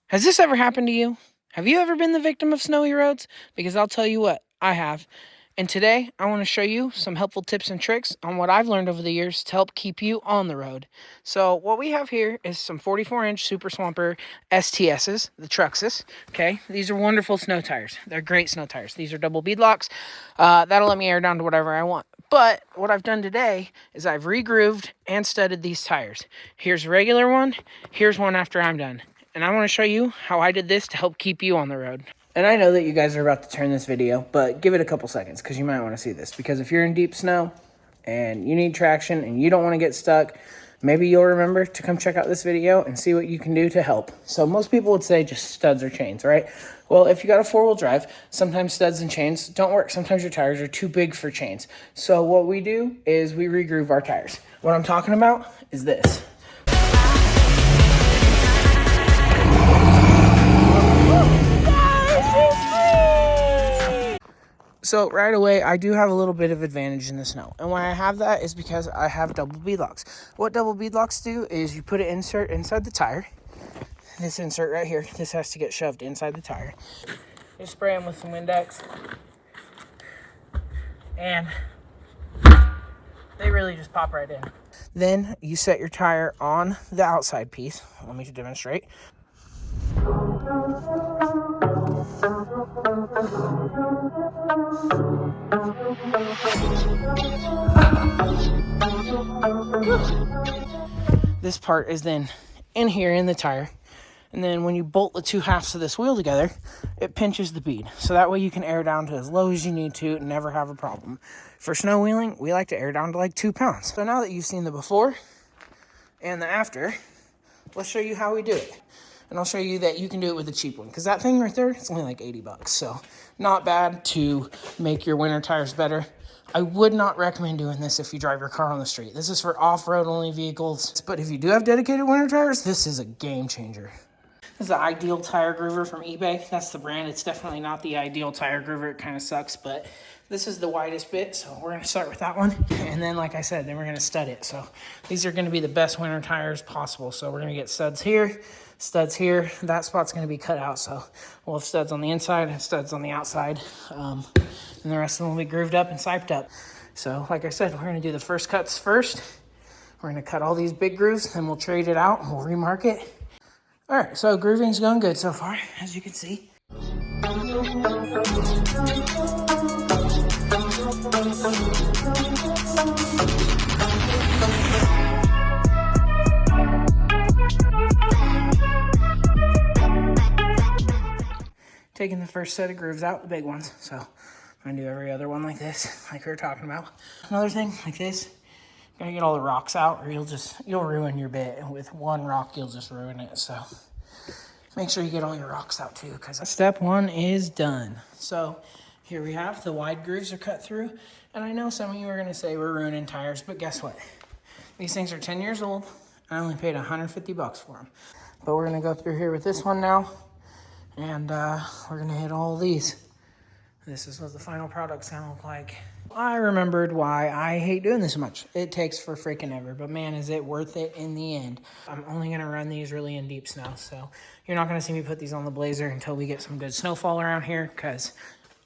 Has this ever happened to you? Have you ever been the victim of snowy roads? Because I'll tell you what, I have. And today, I want to show you some helpful tips and tricks on what I've learned over the years to help keep you on the road. So what we have here is some 44-inch Super Swamper STSs, the TRXUS, okay? These are wonderful snow tires. They're great snow tires. These are double beadlocks. That'll let me air down to whatever I want. But what I've done today is I've regrooved and studded these tires. Here's a regular one. Here's one after I'm done. And I want to show you how I did this to help keep you on the road. And I know that you guys are about to turn this video, but give it a couple seconds because you might want to see this. Because if you're in deep snow and you need traction and you don't want to get stuck, maybe you'll remember to come check out this video and see what you can do to help. So most people would say just studs or chains, right? Well, if you got a four-wheel drive, sometimes studs and chains don't work. Sometimes your tires are too big for chains. So what we do is we regroove our tires. What I'm talking about is this. So right away, I do have a little bit of advantage in the snow. And why I have that is because I have double beadlocks. What double beadlocks do is you put an insert inside the tire. This insert right here, this has to get shoved inside the tire. You spray them with some Windex. And they really just pop right in. Then you set your tire on the outside piece. Let me demonstrate. This part is then in here in the tire, and then when you bolt the two halves of this wheel together, it pinches the bead, so that way you can air down to as low as you need to and never have a problem. For snow wheeling, we like to air down to like 2 pounds. So now that you've seen the before and the after, let's show you how we do it. And I'll show you that you can do it with a cheap one, because that thing right there, it's only like 80 bucks. So not bad to make your winter tires better. I would not recommend doing this if you drive your car on the street. This is for off-road only vehicles. But if you do have dedicated winter tires, this is a game changer. This is the Ideal Tire Groover from eBay. That's the brand. It's definitely not the Ideal Tire Groover. It kind of sucks, but this is the widest bit, so we're going to start with that one. And then, like I said, then we're going to stud it. So these are going to be the best winter tires possible. So we're going to get studs here, studs here. That spot's going to be cut out, so we'll have studs on the inside and studs on the outside. And the rest of them will be grooved up and siped up. So, like I said, we're going to do the first cuts first. We're going to cut all these big grooves, then we'll trade it out and we'll remark it. All right, so grooving's going good so far, as you can see. Taking the first set of grooves out, the big ones. So I'm gonna do every other one like this, like we were talking about. Another thing like this, gotta get all the rocks out or you'll ruin your bit. With one rock, you'll just ruin it. So make sure you get all your rocks out too, because step one is done. So here we have the wide grooves are cut through. And I know some of you are gonna say we're ruining tires, but guess what? These things are 10 years old. I only paid 150 bucks for them. But we're gonna go through here with this one now. And we're gonna hit all these. This is what the final product's gonna look like. I remembered why I hate doing this so much. It takes for freaking ever, but man, is it worth it in the end. I'm only gonna run these really in deep snow, so you're not gonna see me put these on the Blazer until we get some good snowfall around here, because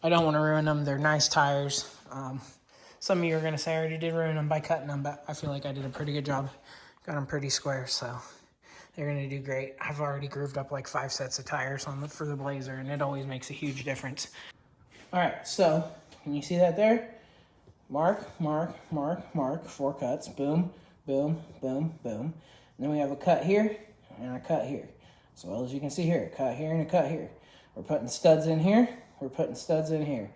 I don't wanna ruin them. They're nice tires. Some of you are gonna say I already did ruin them by cutting them, but I feel like I did a pretty good job. Got them pretty square, so they're gonna do great. I've already grooved up like 5 sets of tires for the Blazer, and it always makes a huge difference. All right, so can you see that there? Mark, mark, mark, mark, 4 cuts, boom, boom, boom, boom. And then we have a cut here and a cut here. So well as you can see here, a cut here and a cut here. We're putting studs in here, we're putting studs in here.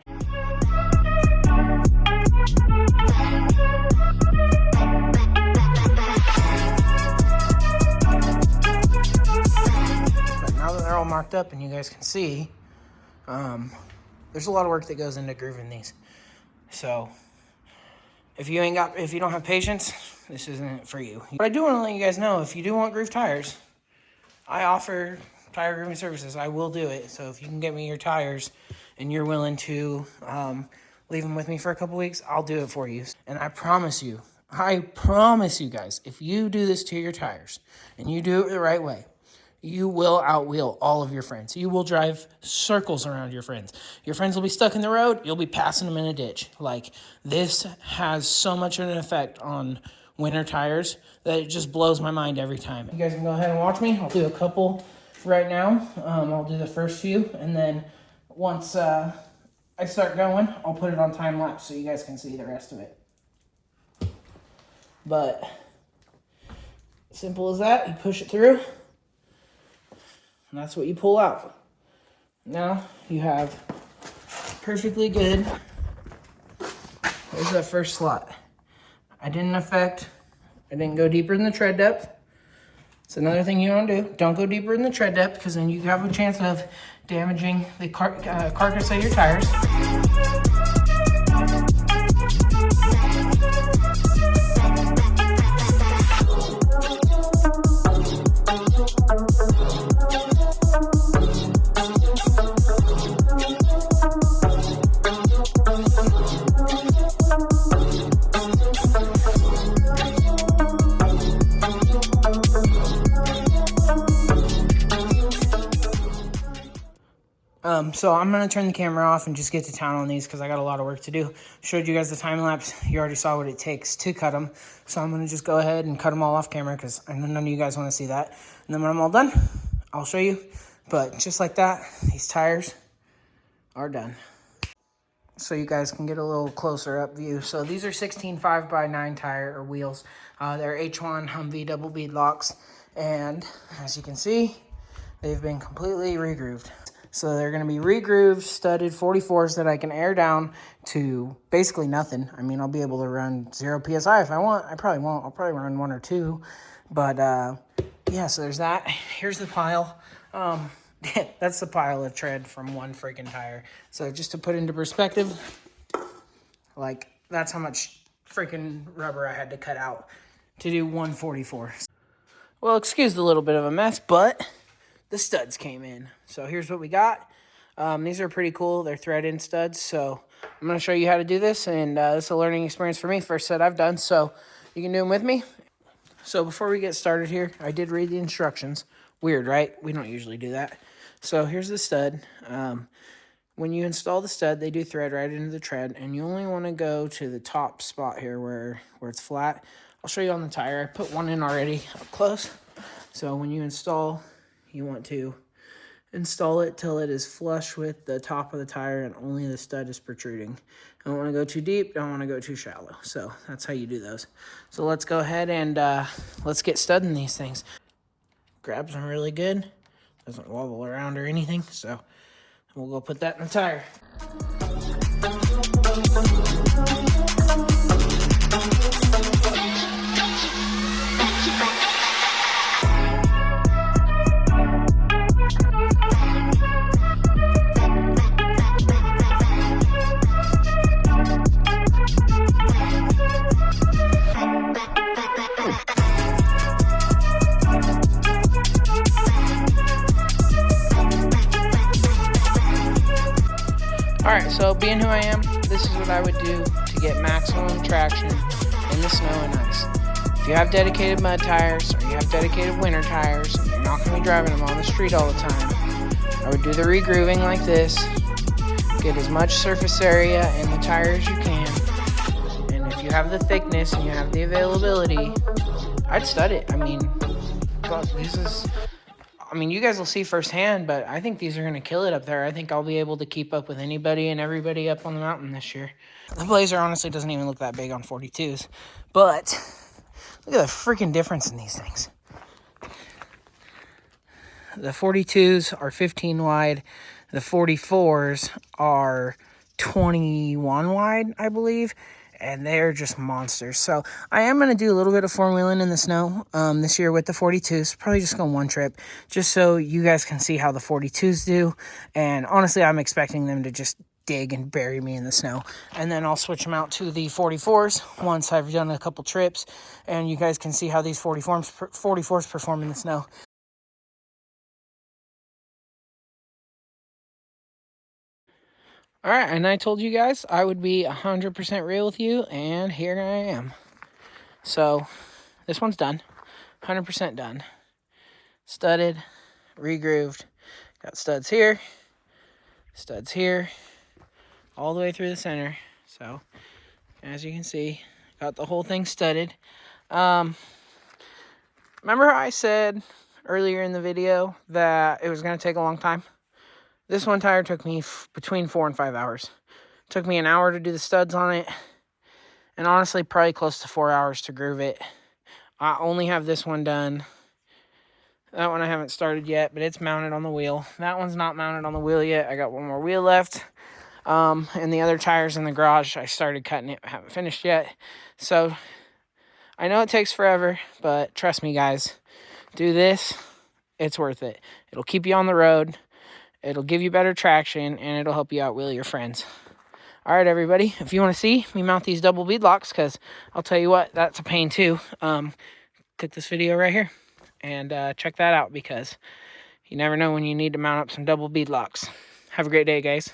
Now that they're all marked up and you guys can see, there's a lot of work that goes into grooving these. So if you don't have patience, this isn't it for you. But I do want to let you guys know, if you do want groove tires, I offer tire grooving services. I will do it. So if you can get me your tires and you're willing to leave them with me for a couple weeks, I'll do it for you. And I promise you guys, if you do this to your tires and you do it the right way, you will outwheel all of your friends. You will drive circles around your friends. Your friends will be stuck in the road. You'll be passing them in a ditch. Like, this has so much of an effect on winter tires that it just blows my mind every time. You guys can go ahead and watch me. I'll do a couple right now. I'll do the first few, and then once I start going, I'll put it on time lapse so you guys can see the rest of it. But simple as that. You push it through, and that's what you pull out. Now you have perfectly good. There's that first slot. I didn't go deeper than the tread depth. It's another thing you don't do. Don't go deeper in the tread depth, because then you have a chance of damaging the carcass of your tires. So I'm going to turn the camera off and just get to town on these because I got a lot of work to do. Showed you guys the time lapse. You already saw what it takes to cut them. So I'm going to just go ahead and cut them all off camera because I know none of you guys want to see that. And then when I'm all done, I'll show you. But just like that, these tires are done. So you guys can get a little closer up view. So these are 16 5x9 tire or wheels. They're H1 Humvee double bead locks. And as you can see, they've been completely regrooved. So they're going to be regrooved, studded 44s that I can air down to basically nothing. I mean, I'll be able to run 0 PSI if I want. I probably won't. I'll probably run 1 or 2. But, yeah, so there's that. Here's the pile. That's the pile of tread from one freaking tire. So just to put into perspective, like, that's how much freaking rubber I had to cut out to do 144. Well, excuse the little bit of a mess, but the studs came in. So here's what we got. These are pretty cool. They're thread-in studs. So I'm going to show you how to do this. And this is a learning experience for me. First set I've done. So you can do them with me. So before we get started here, I did read the instructions. Weird, right? We don't usually do that. So here's the stud. When you install the stud, they do thread right into the tread. And you only want to go to the top spot here where it's flat. I'll show you on the tire. I put one in already up close. So when you install, you want to install it till it is flush with the top of the tire and only the stud is protruding. Don't want to go too deep, don't want to go too shallow. So that's how you do those. So let's go ahead and let's get studding these things. Grabs them really good. Doesn't wobble around or anything. So we'll go put that in the tire. Alright, so being who I am, this is what I would do to get maximum traction in the snow and ice. If you have dedicated mud tires or you have dedicated winter tires, and you're not going to be driving them on the street all the time, I would do the regrooving like this. Get as much surface area in the tire as you can. And if you have the thickness and you have the availability, I'd stud it. I mean, you guys will see firsthand, but I think these are going to kill it up there. I think I'll be able to keep up with anybody and everybody up on the mountain this year. The Blazer honestly doesn't even look that big on 42s, but look at the freaking difference in these things. The 42s are 15 wide. The 44s are 21 wide, I believe. And they're just monsters. So I am going to do a little bit of four-wheeling in the snow this year with the 42s. Probably just go one trip, just so you guys can see how the 42s do. And honestly, I'm expecting them to just dig and bury me in the snow. And then I'll switch them out to the 44s once I've done a couple trips. And you guys can see how these 44s perform in the snow. All right, and I told you guys I would be 100% real with you, and here I am. So, this one's done. 100% done. Studded, regrooved. Got studs here, all the way through the center. So, as you can see, got the whole thing studded. Remember how I said earlier in the video that it was going to take a long time? This one tire took me between 4 and 5 hours. It took me an hour to do the studs on it, and honestly, probably close to 4 hours to groove it. I only have this one done. That one I haven't started yet, but it's mounted on the wheel. That one's not mounted on the wheel yet. I got one more wheel left. And the other tires in the garage, I started cutting it. I haven't finished yet. So, I know it takes forever, but trust me, guys. Do this. It's worth it. It'll keep you on the road. It'll give you better traction, and it'll help you outwheel your friends. All right, everybody. If you want to see me mount these double bead locks, because I'll tell you what, that's a pain too. Click this video right here and check that out, because you never know when you need to mount up some double bead locks. Have a great day, guys.